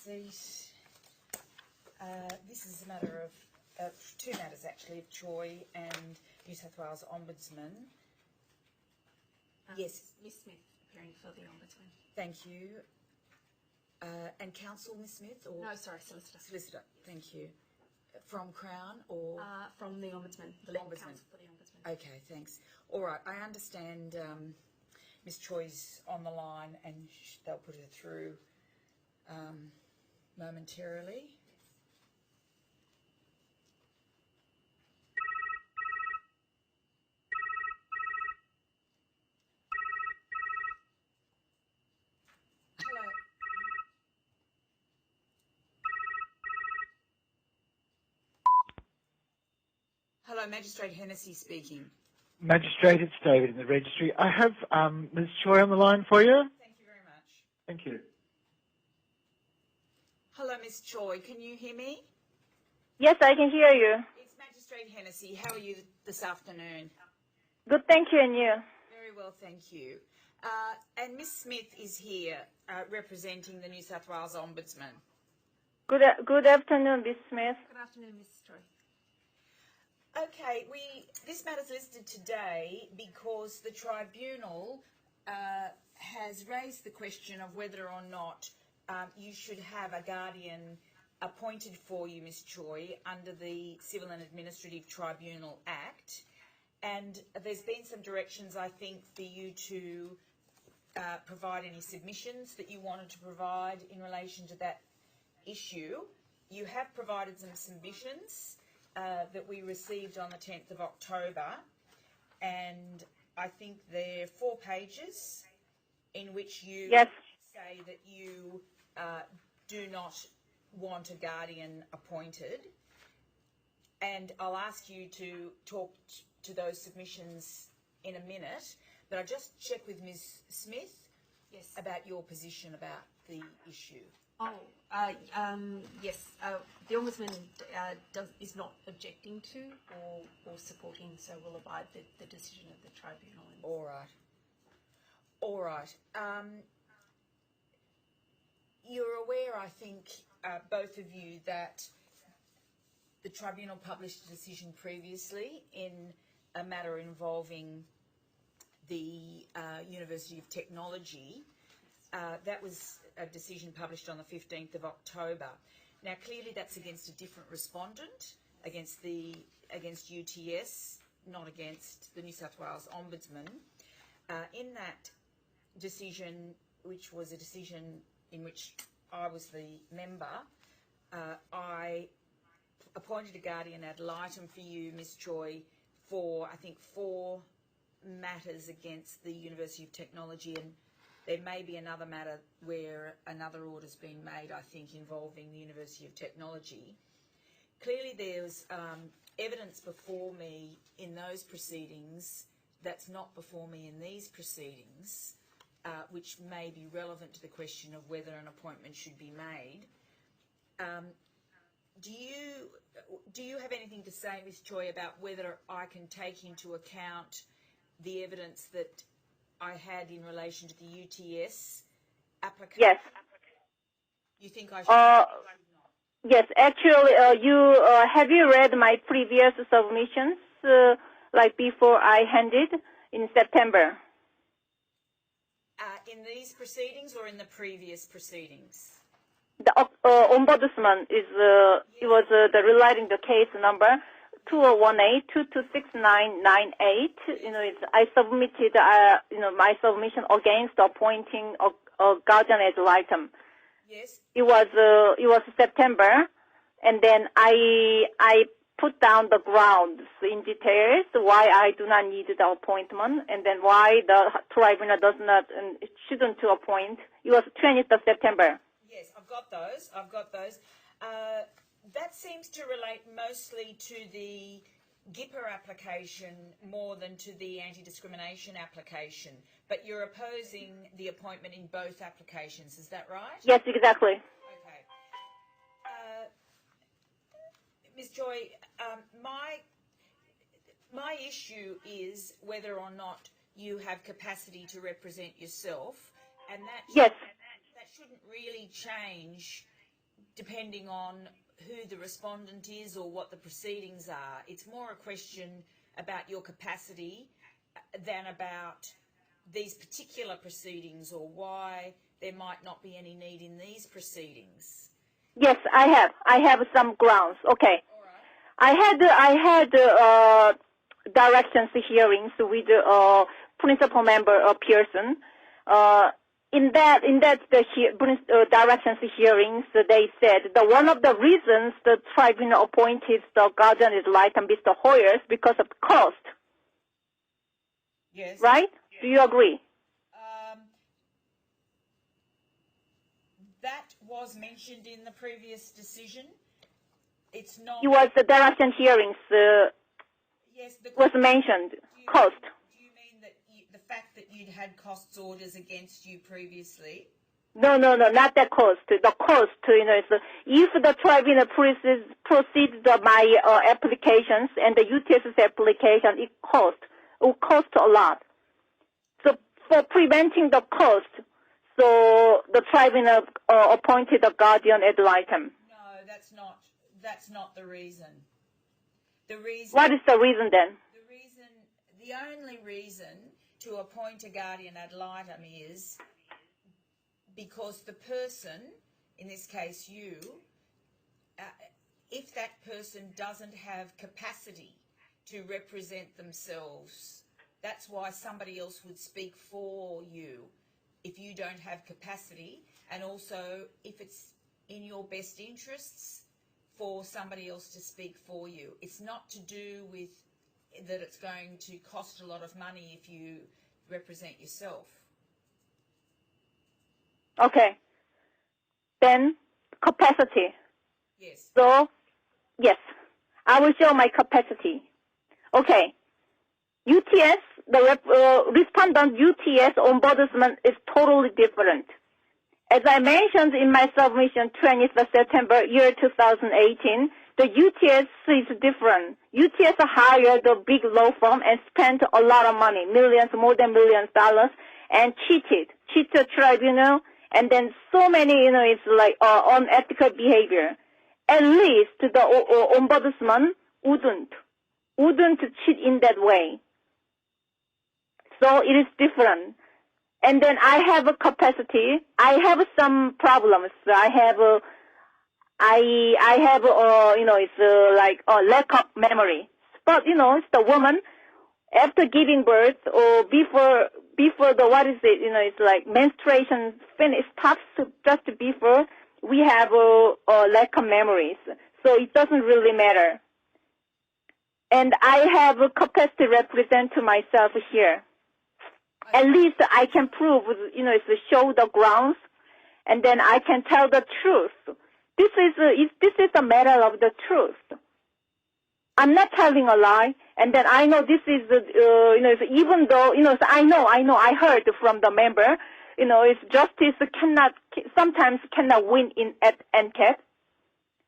seat. This is a matter of two matters actually, of Choi and New South Wales Ombudsman. Yes. Ms Smith appearing for the Ombudsman. Thank you. And counsel, Ms Smith? Or no, sorry, solicitor. Solicitor, thank you. From Crown or? From the Ombudsman, the legal counsel for the Ombudsman. Okay, thanks. All right, I understand Ms Choi's on the line and they'll put her through momentarily. Hello, Magistrate Hennessy speaking. Magistrate, it's David in the registry. I have Ms Choi on the line for you. Thank you very much. Thank you. Hello, Ms Choi, can you hear me? Yes, I can hear you. It's Magistrate Hennessy. How are you this afternoon? Good, thank you, and you? Very well, thank you. And Ms Smith is here representing the New South Wales Ombudsman. Good afternoon, Ms Smith. Good afternoon, Ms Choi. Okay, this matter's listed today because the Tribunal has raised the question of whether or not you should have a guardian appointed for you, Ms Choi, under the Civil and Administrative Tribunal Act. And there's been some directions, I think, for you to provide any submissions that you wanted to provide in relation to that issue. You have provided some submissions that we received on the 10th of October, and I think they're 4 pages in which you say that you do not want a guardian appointed. And I'll ask you to talk to those submissions in a minute, but I'll just check with Ms Smith about your position about the issue. Yes, the Ombudsman is not objecting to or supporting, so will abide the decision of the Tribunal. All right. All right. You're aware, I think, both of you, that the Tribunal published a decision previously in a matter involving the University of Technology. That was a decision published on the 15th of October. Now, clearly that's against a different respondent, against UTS, not against the New South Wales Ombudsman. In that decision, which was a decision in which I was the member, I appointed a guardian ad litem for you, Ms Choi, for, I think, 4 matters against the University of Technology, and there may be another matter where another order's been made, I think, involving the University of Technology. Clearly there's evidence before me in those proceedings that's not before me in these proceedings, which may be relevant to the question of whether an appointment should be made. Do you have anything to say, Ms Choi, about whether I can take into account the evidence that I had in relation to the UTS application? Yes. You think I should? Yes, actually, have you read my previous submissions, like before I handed in September? In these proceedings or in the previous proceedings? The Ombudsman is it was the relating the case number 2018-226998. I submitted my submission against appointing a guardian ad litem. Yes. It was September, and then I put down the grounds in details why I do not need the appointment, and then why the tribunal does not shouldn't to appoint. It was 20th of September. Yes, I've got those. That seems to relate mostly to the GIPA application more than to the anti-discrimination application. But you're opposing the appointment in both applications, is that right? Yes, exactly. Okay. Ms Joy, my issue is whether or not you have capacity to represent yourself, and that yes. That shouldn't really change depending on who the respondent is or what the proceedings are. It's more a question about your capacity than about these particular proceedings or why there might not be any need in these proceedings. Yes, I have some grounds. Okay. All right. I had directions hearings with principal member Pearson. In that directions hearings, they said that one of the reasons the tribunal appointed the guardian ad litem Mr. Hoyers because of cost. Yes. Right? Do you agree? That was mentioned in the previous decision. It's not. It was the direction hearings Yes. was mentioned. Cost. Do you mean that the fact that you'd had costs orders against you previously? No, not the cost. The cost, is if the tribunal proceeds my applications and the UTS's application, it will cost a lot. So for preventing the cost, so the tribunal appointed a guardian ad litem. No, that's not the reason. The reason. What is the reason then? The only reason to appoint a guardian ad litem is because the person, in this case you, if that person doesn't have capacity to represent themselves, that's why somebody else would speak for you if you don't have capacity, and also if it's in your best interests for somebody else to speak for you. It's not to do with that it's going to cost a lot of money if you represent yourself. Okay. Then capacity. Yes. So, yes, I will show my capacity. Okay. UTS, the respondent UTS ombudsman is totally different. As I mentioned in my submission 20th of September, year 2018, the UTS is different. UTS hired a big law firm and spent a lot of money, more than millions of dollars, and cheated tribunal, and then so many, it's like unethical behavior. At least the ombudsman wouldn't cheat in that way. So it is different. And then I have a capacity. I have some problems. I have it's like a lack of memory. But it's the woman after giving birth or before the it's like menstruation stops just before we have a lack of memories. So it doesn't really matter. And I have a capacity to represent to myself here. At least I can prove, it's show the grounds, and then I can tell the truth. This is a matter of the truth. I'm not telling a lie, and then I know this is, even though, I know, I heard from the member, it's justice sometimes cannot win at NCAT.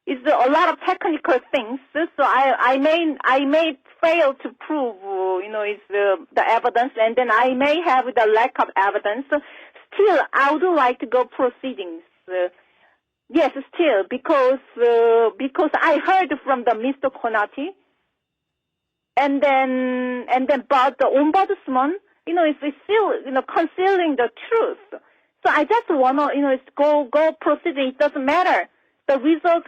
It's a lot of technical things, so I may fail to prove, the evidence, and then I may have the lack of evidence. Still, I would like to go proceedings. Yes, still, because I heard from the Mr. Konati, and then, but the ombudsman, is still, concealing the truth. So I just wanna, go proceeding. It doesn't matter. The result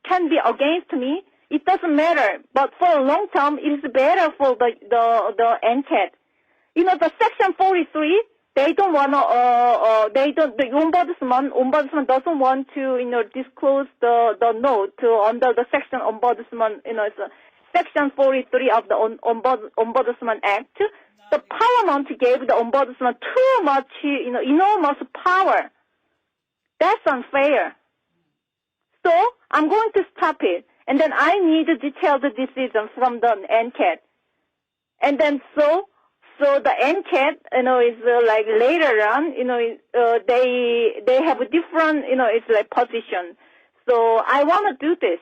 can be against me. It doesn't matter. But for a long term, it is better for the NCAT. The Section 43, they don't want to, the ombudsman doesn't want to, disclose the note under the section ombudsman, it's Section 43 of the Ombudsman Act. The Parliament gave the ombudsman too much, enormous power. That's unfair. So I'm going to stop it. And then I need a detailed decision from the NCAT. And then so the NCAT, is like later on, they have a different, it's like position. So I want to do this.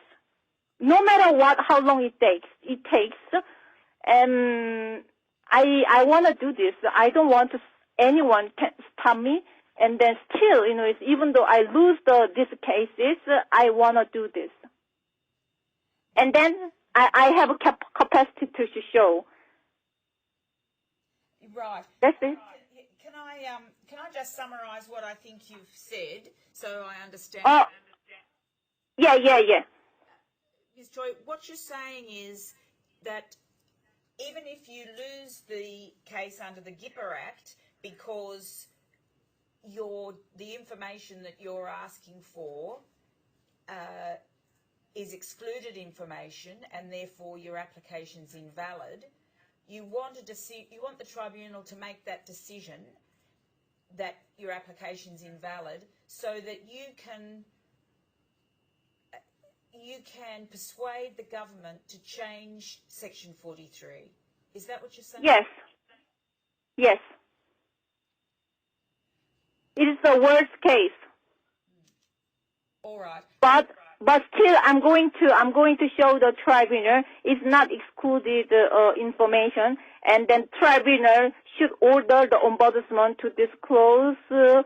No matter how long it takes. And I want to do this. I don't want anyone can stop me and then still, even though I lose these cases, I want to do this. And then I have a capacity to show. Right. That's it. Can I just summarise what I think you've said so I understand? Oh, yeah. Ms. Choi, what you're saying is that even if you lose the case under the GIPA Act because the information that you're asking for is excluded information and therefore your application's invalid, you want the tribunal to make that decision that your application's invalid so that you can persuade the government to change Section 43. Is that what you're saying? Yes. It is the worst case. All right. But still, I'm going to show the tribunal is not excluded information, and then tribunal should order the ombudsman to disclose the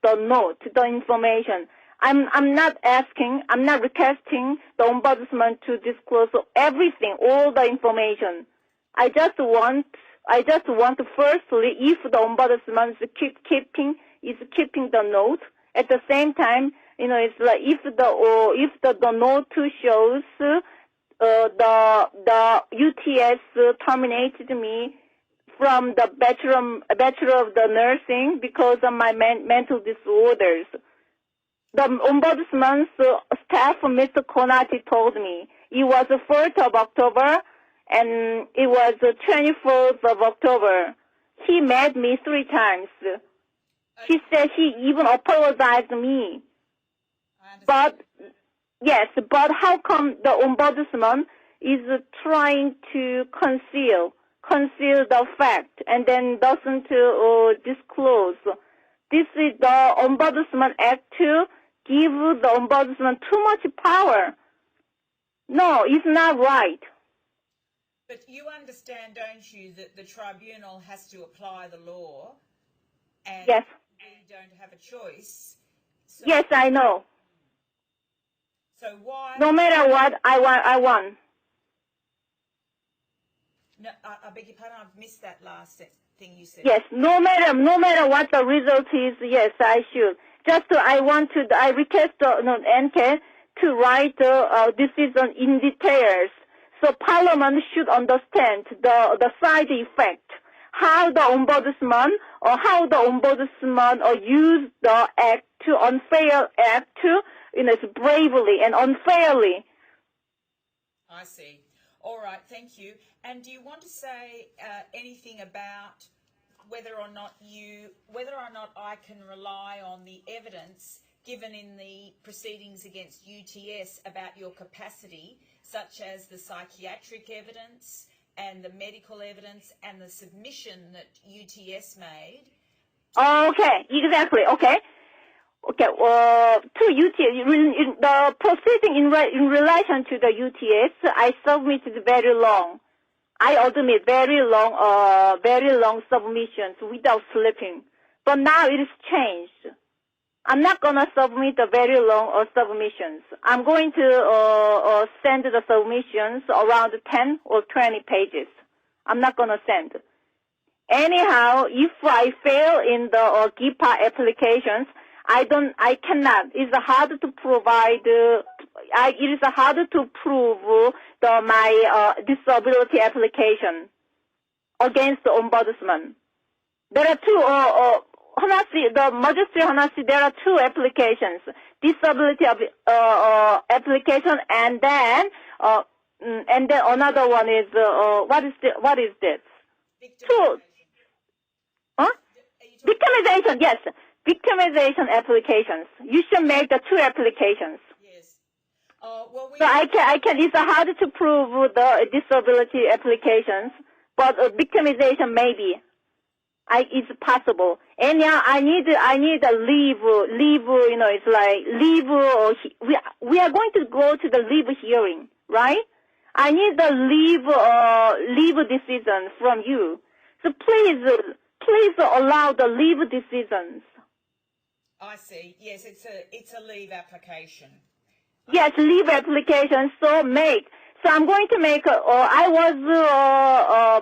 note, the information. I'm not requesting the ombudsman to disclose everything, all the information. I just want firstly, if the ombudsman is keeping the note, at the same time, it's like if the note shows the UTS terminated me from the bachelor of the nursing because of my mental disorders. The ombudsman's staff, Mr. Konati, told me it was the 4th of October and it was the 24th of October. He met me 3 times. He said he even apologized to me. But how come the ombudsman is trying to conceal the fact and then doesn't disclose? This is the Ombudsman Act to give the ombudsman too much power. No, it's not right. But you understand, don't you, that the tribunal has to apply the law and yes. we don't have a choice. So, yes, I know. So why? No matter what, I won. No, I beg your pardon, I've missed that last thing you said. Yes, no matter what the result is, yes, I should. I request NK to write decision in details. So Parliament should understand the side effect, how the ombudsman use the act to unfair act to, bravely and unfairly. I see. All right, thank you. And do you want to say anything about whether or not I can rely on the evidence given in the proceedings against UTS about your capacity, such as the psychiatric evidence and the medical evidence and the submission that UTS made? Okay, exactly. Okay. To UTS, the proceeding in relation to the UTS, I submitted very long. I admit very long submissions without sleeping. But now it has changed. I'm not gonna submit the very long submissions. I'm going to send the submissions around 10 or 20 pages. I'm not gonna send. Anyhow, if I fail in the GIPA applications, I cannot. It's hard to provide. It is hard to prove my disability application against the ombudsman. There are two. The Magistrate Hennessy, there are 2 applications: disability application, and then another one is what is this? Victimization. Huh? Victimization. Yes. Victimization applications. You should make the 2 applications. Yes. Well, so I can. It's hard to prove the disability applications, but victimization maybe. It's possible. And now I need a leave. It's like leave. We are going to go to the leave hearing, right? I need the leave decision from you. So please please allow the leave decisions. I see. Yes, it's a leave application. Yes, leave application. So I'm going to make. I was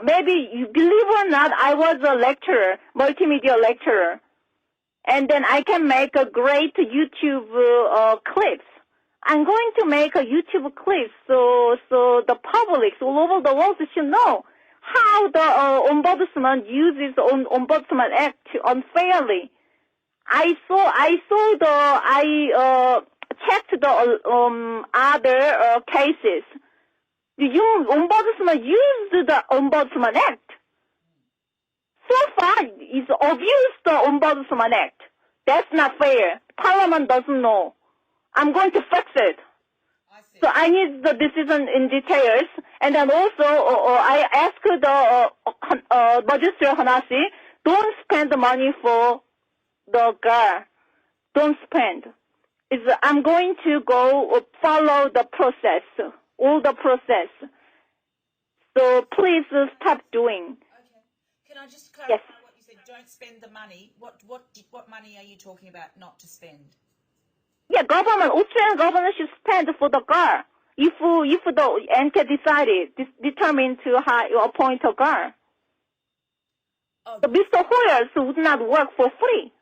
maybe you believe or not, I was a lecturer, multimedia lecturer, and then I can make a great YouTube clips. I'm going to make a YouTube clip so the public all over the world should know how the Ombudsman uses Ombudsman Act unfairly. I checked the other cases. The Ombudsman used the Ombudsman Act. So far, it's abused the Ombudsman Act. That's not fair. Parliament doesn't know. I'm going to fix it. So I need the decision in details. And then also, I asked the Magistrate Hennessy, don't spend the money for the girl. Don't spend. I'm going to go follow the process, all the process. So please stop doing. Okay. Can I just clarify what you said? Don't spend the money. What money are you talking about not to spend? Yeah, Australian government should spend for the girl. If the NK determined to appoint a girl. Oh, so Mr. Hoyers would not work for free.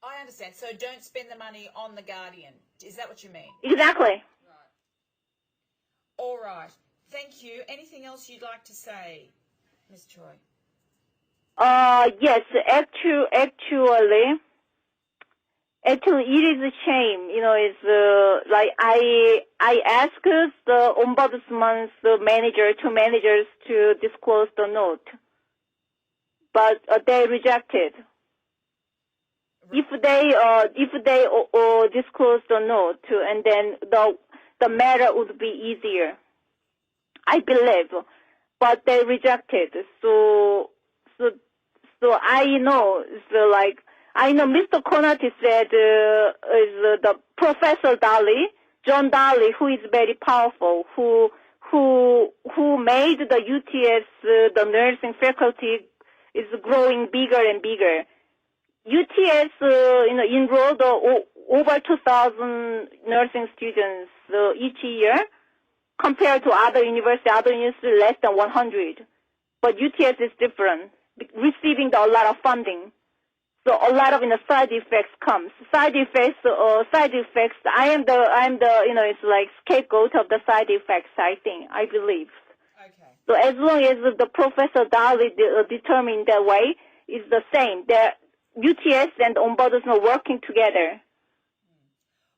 I understand. So don't spend the money on the Guardian. Is that what you mean? Exactly. Right. All right. Thank you. Anything else you'd like to say, Ms. Choi? Yes. Actually, it is a shame. It's like I asked the Ombudsman's two managers to disclose the note, but they rejected. If they disclose the note, and then the matter would be easier, I believe, but they rejected. So I know. I know Mr. Conati said is the Professor John Daly, who is very powerful, who made the UTS the nursing faculty is growing bigger and bigger. UTS enrolled over 2,000 nursing students each year, compared to other universities less than 100. But UTS is different, receiving a lot of funding. So a lot of side effects comes. Side effects. I am the it's like scapegoat of the side effects. I believe. Okay. So as long as the Professor Daly determined that way, it's the same. That UTS and Ombudsman are working together.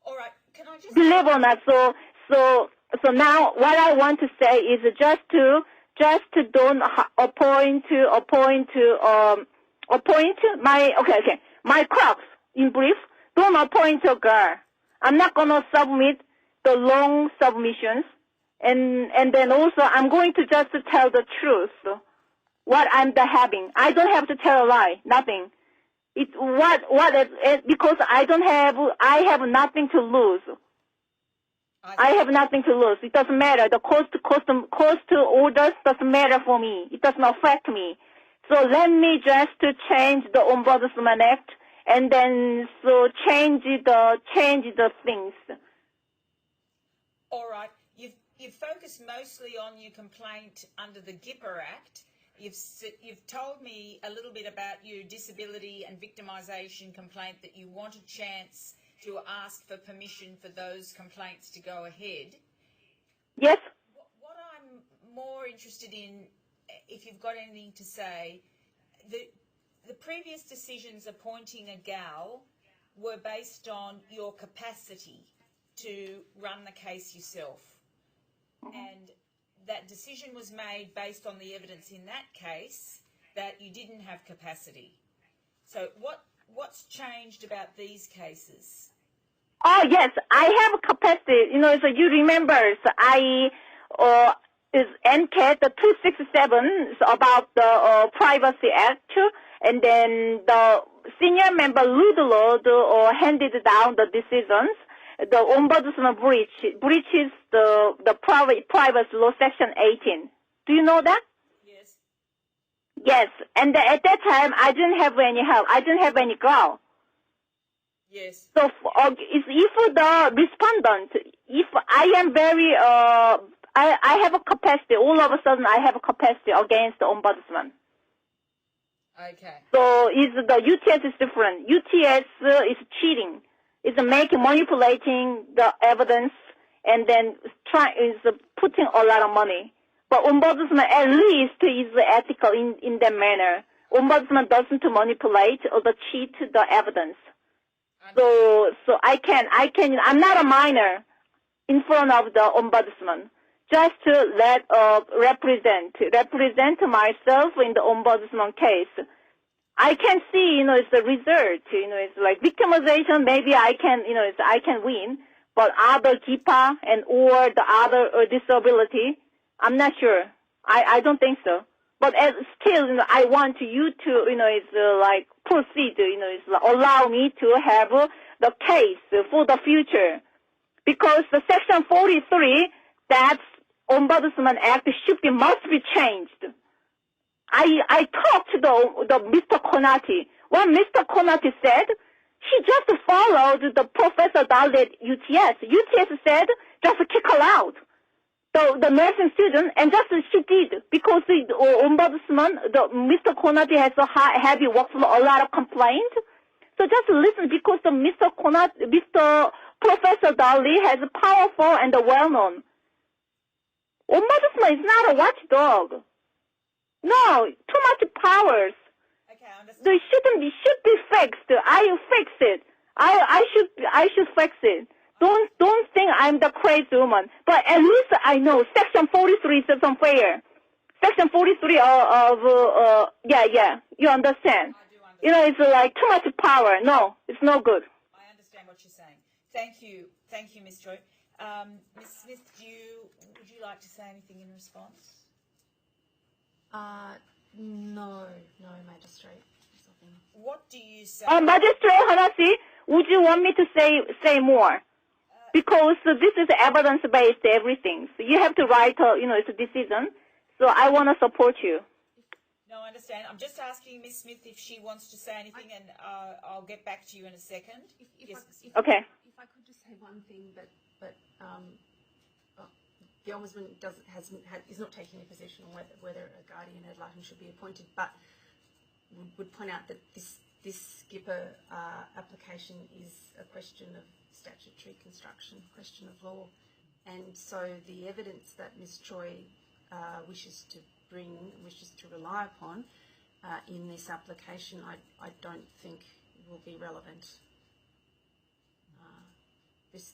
All right. Can I just believe or not? So now what I want to say is just to don't appoint my crops, in brief, don't appoint a girl. I'm not going to submit the long submissions, and then also I'm going to just tell the truth, what I'm having. I don't have to tell a lie, nothing. Because I have nothing to lose. I have nothing to lose. It doesn't matter. The cost orders doesn't matter for me. It doesn't affect me. So let me just change the Ombudsman Act, and then change the things. All right. You've focused mostly on your complaint under the GIPA Act. You've told me a little bit about your disability and victimisation complaint, that you want a chance to ask for permission for those complaints to go ahead. Yes. What I'm more interested in, if you've got anything to say, the previous decisions appointing a gal were based on your capacity to run the case yourself. And that decision was made based on the evidence in that case that you didn't have capacity. So what's changed about these cases? Oh yes, I have capacity. So you remember, is NCAT the 267 about the Privacy Act, and then the senior member Ludlow handed down the decisions. The Ombudsman breaches the Privacy Law Section 18. Do you know that? Yes. Yes, and at that time, I didn't have any help. I didn't have any ground. Yes. So if the respondent, if I am very, I have a capacity, all of a sudden I have a capacity against the ombudsman. Okay. So the UTS is different. UTS is cheating. It's manipulating the evidence and then is putting a lot of money. But ombudsman at least is ethical in that manner. Ombudsman doesn't manipulate or cheat the evidence. So I'm not a minor in front of the ombudsman. Just to represent myself in the ombudsman case. I can see, it's the result, it's like victimization, maybe I can win, but other GIPA and or the other disability, I'm not sure. I don't think so. But still, I want you to, proceed, allow me to have the case for the future. Because the Section 43, that Ombudsman Act must be changed. I talked to the Mr. Konati. What Mr. Konati said, she just followed the Professor Dali at UTS. UTS said, just kick her out. The nursing student, and just she did, because the ombudsman, Mr. Konati has a heavy workload, a lot of complaints. So just listen, because the Mr. Professor Dali has a powerful and well-known. Ombudsman is not a watchdog. No, too much powers. Okay, I understand. They should be fixed. I fix it. I should fix it. Don't think I'm the crazy woman. But at least I know Section 43 is unfair. Section 43 yeah, you understand. I do understand. It's like too much power. No, it's no good. I understand what you're saying. Thank you, Ms. Choi. Ms. Smith, would you like to say anything in response? No, Magistrate. What do you say? Magistrate Hennessy, would you want me to say more? Because this is evidence-based everything. So you have to write, it's a decision. So I want to support you. No, I understand. I'm just asking Ms. Smith if she wants to say anything, and I'll get back to you in a second. Okay. If I could just say one thing, but the Ombudsman is not taking a position on whether a guardian ad litem should be appointed, but would point out that this GIPA application is a question of statutory construction, question of law, and so the evidence that Ms. Choi wishes to rely upon in this application, I don't think will be relevant.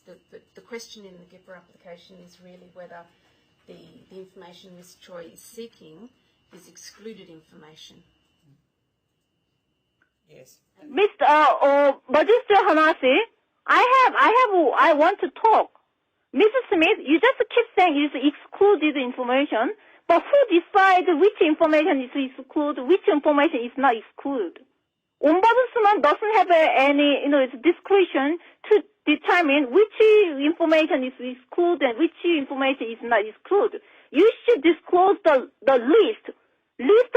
The question in the GIPA application is really whether the information Ms. Choi is seeking is excluded information. Yes. Mr. Magistrate Hennessy, I want to talk. Mrs. Smith, you just keep saying it's excluded information, but who decides which information is excluded, which information is not excluded? Ombudsman doesn't have any, its discretion to determine which information is excluded and which information is not excluded. You should disclose the list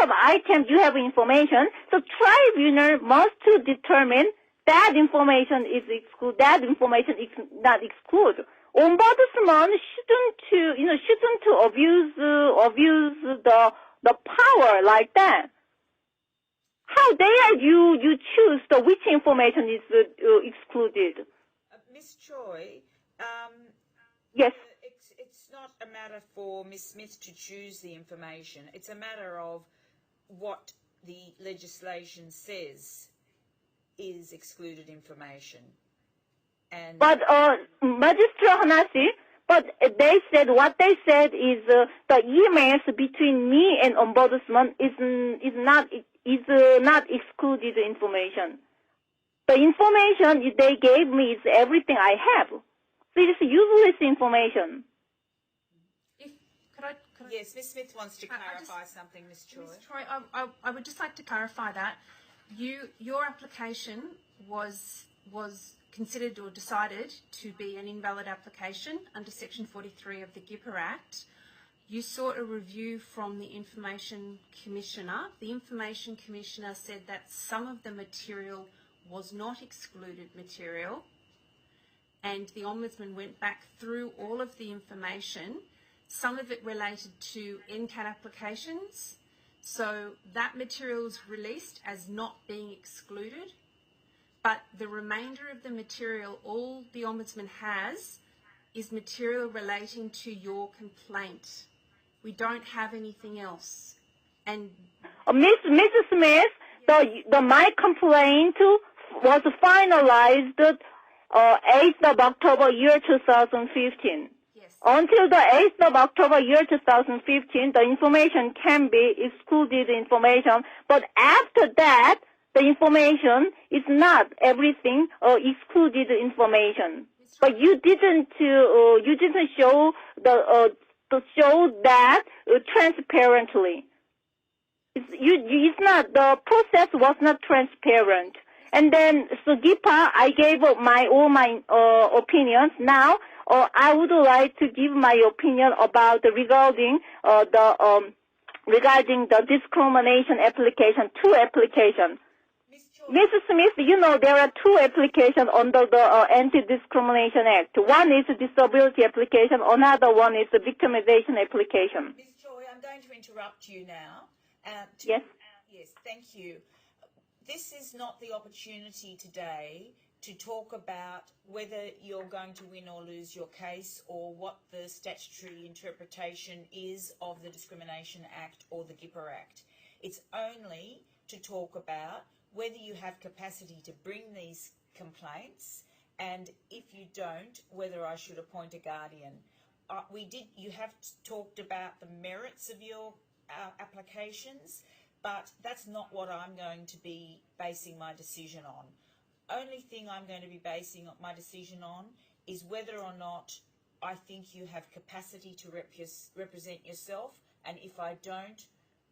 of items you have information. So tribunal must to determine that information is excluded, that information is not excluded. Ombudsman shouldn't abuse the power like that. How dare you choose which information is excluded? Ms. Choi, Yes. It's not a matter for Ms. Smith to choose the information. It's a matter of what the legislation says is excluded information. And But Magistrate Hennessy, but what they said is the emails between me and Ombudsman is not excluded information. The information they gave me is everything I have. So it's useless information. Yes, Ms. Smith wants to clarify something, Ms. Choi. Ms. Choi, I would just like to clarify that your application was considered or decided to be an invalid application under Section 43 of the GIPA Act. You sought a review from the Information Commissioner. The Information Commissioner said that some of the material was not excluded material, and the Ombudsman went back through all of the information. Some of it related to NCAT applications, so that material is released as not being excluded, but the remainder of the material, all the Ombudsman has is material relating to your complaint. We don't have anything else. And Mrs. Smith, my complaint was finalized 8th of October, year 2015. yes, Until the 8th of October, year 2015, the information can be excluded information, but after that, the information is not everything excluded information. But you didn't show that transparently. It's not, the process was not transparent. And then, so GIPA, I gave all my opinions. Now, I would like to give my opinion about regarding the discrimination application, 2 applications. Mrs. Smith, you know there are 2 applications under the Anti-Discrimination Act. One is a disability application, another one is a victimization application. Ms. Choi, I'm going to interrupt you now. Yes? Yes, thank you. This is not the opportunity today to talk about whether you're going to win or lose your case or what the statutory interpretation is of the Discrimination Act or the GIPA Act. It's only to talk about whether you have capacity to bring these complaints, and if you don't, whether I should appoint a guardian. You have talked about the merits of your applications, but that's not what I'm going to be basing my decision on. Only thing I'm going to be basing my decision on is whether or not I think you have capacity to represent yourself, and if I don't,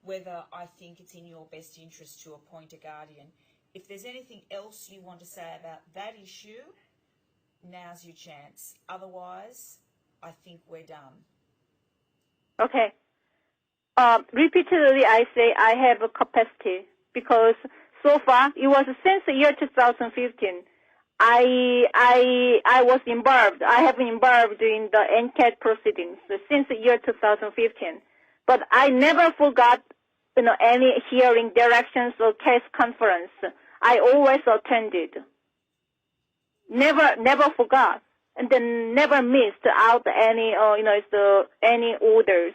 whether I think it's in your best interest to appoint a guardian. If there's anything else you want to say about that issue, now's your chance. Otherwise, I think we're done. Okay. Repeatedly, I say I have a capacity because so far it was since the year 2015. I was involved. I have been involved in the NCAT proceedings since the year 2015. But I never forgot, any hearing, directions, or case conference. I always attended. Never forgot, and then never missed out any, any orders.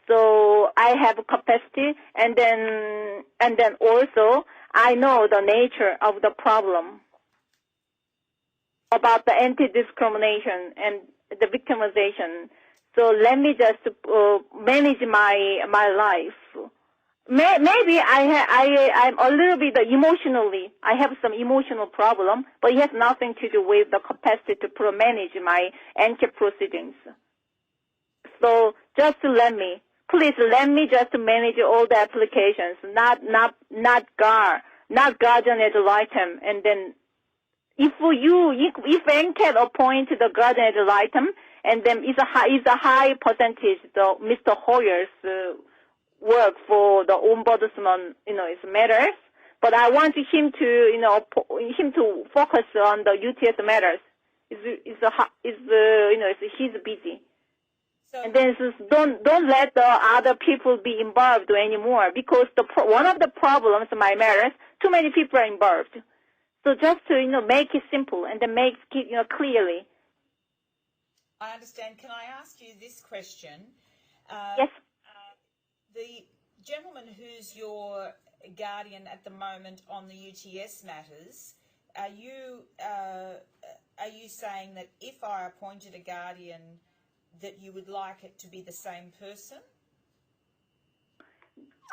So I have capacity, and then also I know the nature of the problem about the anti-discrimination and the victimization. So let me just manage my life. Maybe I'm a little bit emotionally. I have some emotional problem, but it has nothing to do with the capacity to manage my NCAT proceedings. So please let me just manage all the applications, not guardian ad litem. And then if NCAT appoint the guardian ad litem, and then it's a high percentage, Mr. Hoyer's work for the ombudsman, his matters. But I want him to focus on the UTS matters. He's busy. So, and then don't let the other people be involved anymore, because one of the problems in my matters, too many people are involved. So just to make it simple and then make it clearly. I understand. Can I ask you this question? Yes. The gentleman who's your guardian at the moment on the UTS matters, are you saying that if I appointed a guardian, that you would like it to be the same person?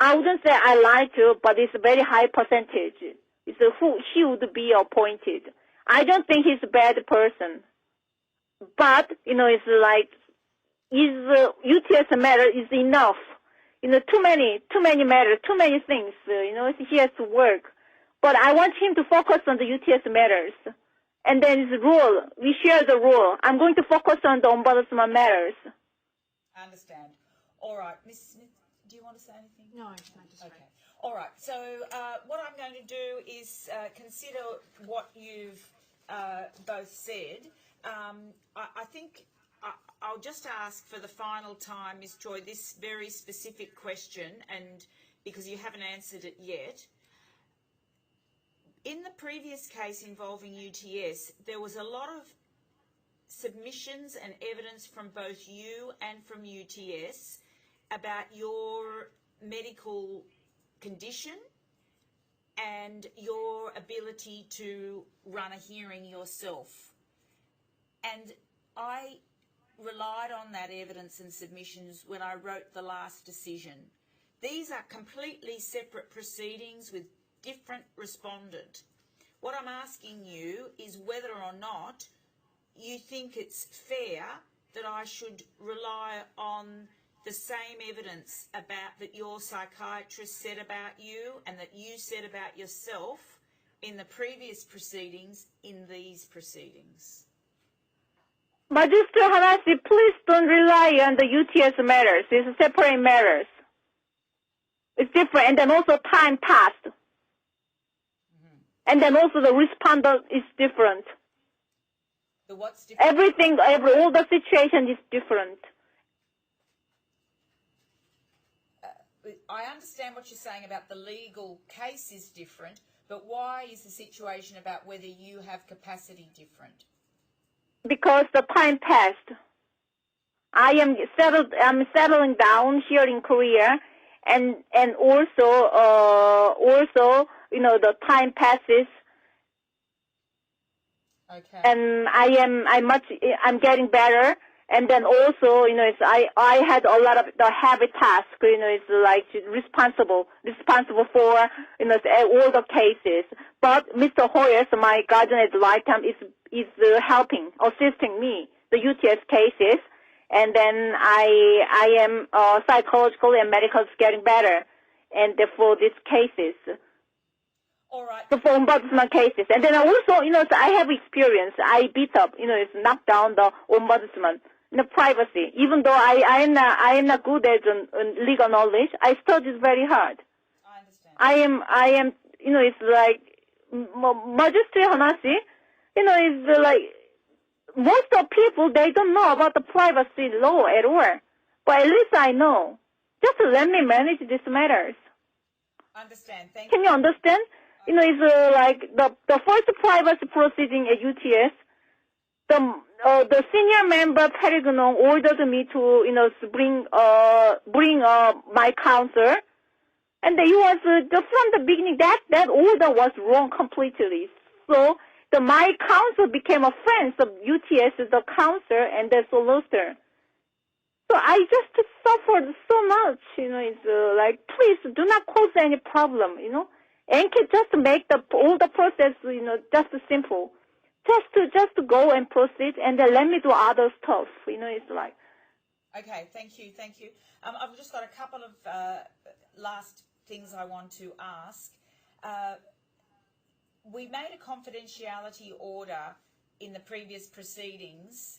I wouldn't say I like to, but it's a very high percentage. It's who he would be appointed. I don't think he's a bad person. But, it's like, UTS matter is enough. Too many matters, too many things, he has to work. But I want him to focus on the UTS matters. And then it's rule. We share the rule. I'm going to focus on the ombudsman matters. I understand. All right, Ms. Smith, do you want to say anything? No, no, just Okay. All right. So what I'm going to do is consider what you've both said. I think I'll just ask for the final time, Ms. Choi, this very specific question, and because you haven't answered it yet. In the previous case involving UTS, there was a lot of submissions and evidence from both you and from UTS about your medical condition and your ability to run a hearing yourself. And I relied on that evidence and submissions when I wrote the last decision. These are completely separate proceedings with different respondent. What I'm asking you is whether or not you think it's fair that I should rely on the same evidence about that your psychiatrist said about you and that you said about yourself in the previous proceedings in these proceedings. Magister Hennessy, please don't rely on the UTS matters. It's separate matters. It's different, and then also time passed. Mm-hmm. And then also the respondent is different. The what's different? Everything, all the situation is different. I understand what you're saying about the legal case is different, but why is the situation about whether you have capacity different? Because the time passed. I'm settling down here in Korea, and also the time passes. Okay. And I'm getting better. And then also, I had a lot of the heavy tasks, it's like responsible for, all the cases. But Mr. Hoyers, my guardian ad litem, is helping, assisting me, the UTS cases. And then I am psychologically and medically getting better. And for these cases. All right. So for ombudsman cases. And then also, I have experience. I beat up, it's knocked down the ombudsman. The privacy, even though I am not good at legal knowledge, I studied very hard. I understand. I am, it's like, Magister Hennessy, it's like, most of people, they don't know about the privacy law at all. But at least I know. Just let me manage these matters. I understand. Thank you. Can you understand? It's like the first privacy proceeding at UTS, the senior member Peregrino ordered me to bring my counsel, and it was from the beginning that order was wrong completely. So my counsel became a friend of UTS, the counsel and the solicitor. So I just suffered so much. It's like, please do not cause any problem. And can just make all the process just simple. Just to go and proceed, and then let me do other stuff. It's like. Okay, thank you. I've just got a couple of last things I want to ask. We made a confidentiality order in the previous proceedings,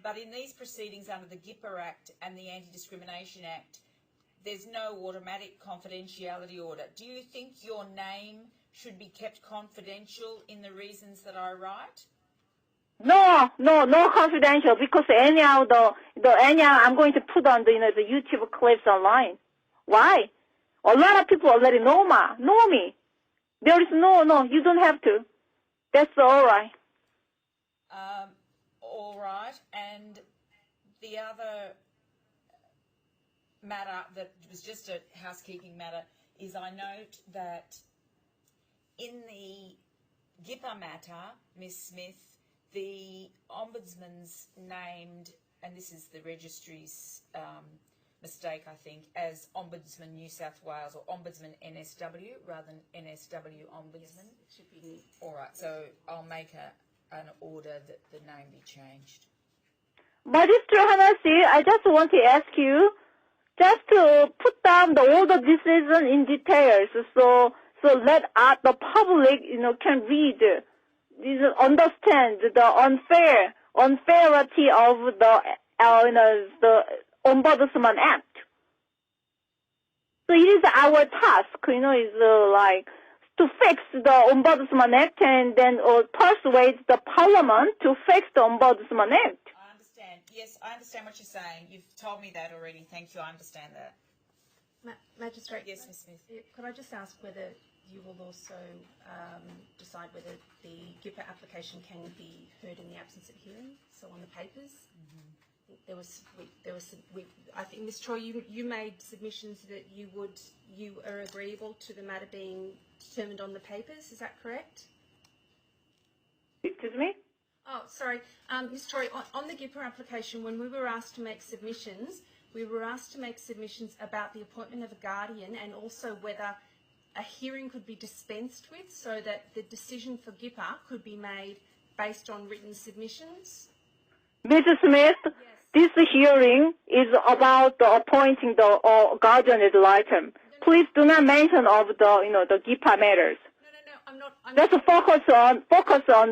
but in these proceedings under the GIPA Act and the Anti-Discrimination Act, there's no automatic confidentiality order. Do you think your name should be kept confidential in the reasons that I write? No confidential, because anyhow I'm going to put on the YouTube clips online. Why? A lot of people already know me. There is no, you don't have to. That's all right. All right, and the other matter that was just a housekeeping matter is I note that in the GIPA matter, Ms. Smith, the Ombudsman's named, and this is the registry's mistake, I think, as Ombudsman New South Wales or Ombudsman NSW rather than NSW Ombudsman. Yes, it should be. All right, so I'll make an order that the name be changed. Magister Hennessy, I just want to ask you just to put down all the decision in details, so let the public, can read, understand the unfairity of the the Ombudsman Act. So it is our task, is like to fix the Ombudsman Act and then persuade the Parliament to fix the Ombudsman Act. I understand. Yes, I understand what you're saying. You've told me that already. Thank you. I understand that. Magistrate. Yes, Ms. Smith. Could I just ask whether you will also decide whether the GIPA application can be heard in the absence of hearing, so on the papers? I think, Ms. Choi, you made submissions that you are agreeable to the matter being determined on the papers. Is that correct? Excuse me? Oh, sorry. Ms. Choi, on the GIPA application, when we were asked to make submissions, we were asked to make submissions about the appointment of a guardian and also whether a hearing could be dispensed with so that the decision for GIPA could be made based on written submissions. Mrs. Smith, this hearing is about appointing the guardian ad litem. Please do not mention of the GIPA matters. No, I'm Just focus on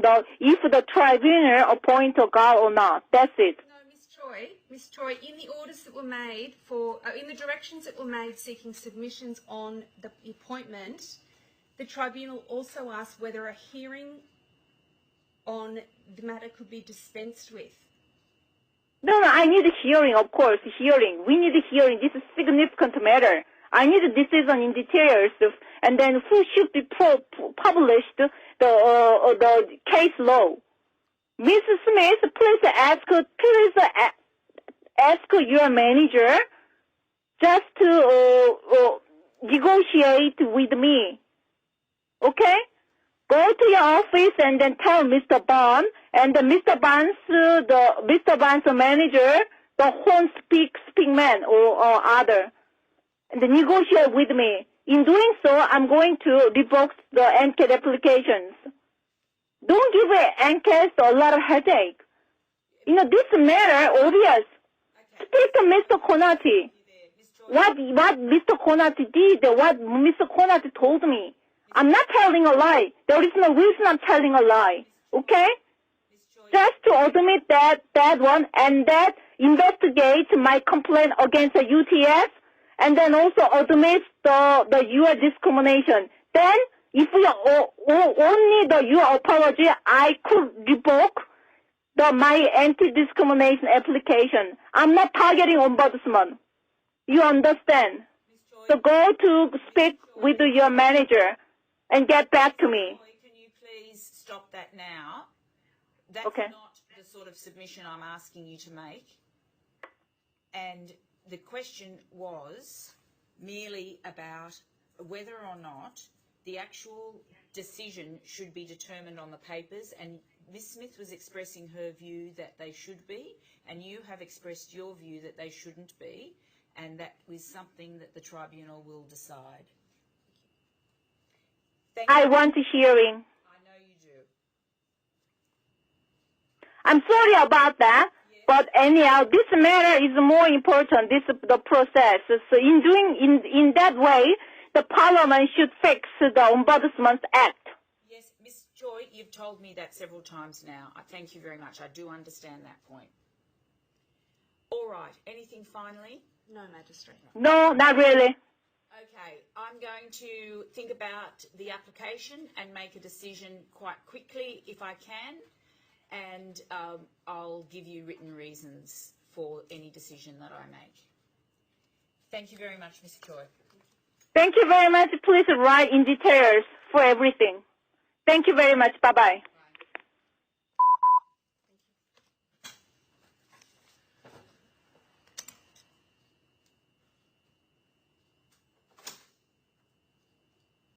the if the tribunal appoint a guard or not. That's it. No, Ms. Choi, in the orders that were made in the directions that were made seeking submissions on the appointment, the tribunal also asked whether a hearing on the matter could be dispensed with. No, I need a hearing, of course, hearing. We need a hearing. This is a significant matter. I need a decision in details, and then who should be published the case law. Mrs. Smith, please ask your manager just to negotiate with me. Okay? Go to your office and then tell Mr. Bond and Mr. Bond's manager, the horn speak man or other, and negotiate with me. In doing so, I'm going to revoke the NCAT applications. Don't give NCAT a lot of headache. This matter obvious. Speak to Mr. Konati. What Mr. Konati did, what Mr. Konati told me. I'm not telling a lie. There is no reason I'm telling a lie. Okay? Just to admit that one and that investigate my complaint against the UTS and then also admit the your discrimination. Then if we only your apology, I could revoke my anti-discrimination application. I'm not targeting ombudsman. You understand? So go to speak with your manager and get back to me. Can you please stop that now? That's okay. Not the sort of submission I'm asking you to make. And the question was merely about whether or not the actual decision should be determined on the papers, and Ms. Smith was expressing her view that they should be, and you have expressed your view that they shouldn't be, and that was something that the tribunal will decide. I want a hearing. I know you do. I'm sorry about that, but anyhow, this matter is more important. The process. So in that way, the Parliament should fix the Ombudsman's Act. Yes, Ms. Joy, you've told me that several times now. I thank you very much. I do understand that point. All right. Anything finally? No, Magistrate. No, not really. Okay, I'm going to think about the application and make a decision quite quickly if I can, and I'll give you written reasons for any decision that I make. Thank you very much, Ms. Choi. Thank you very much. Please write in details for everything. Thank you very much. Bye-bye.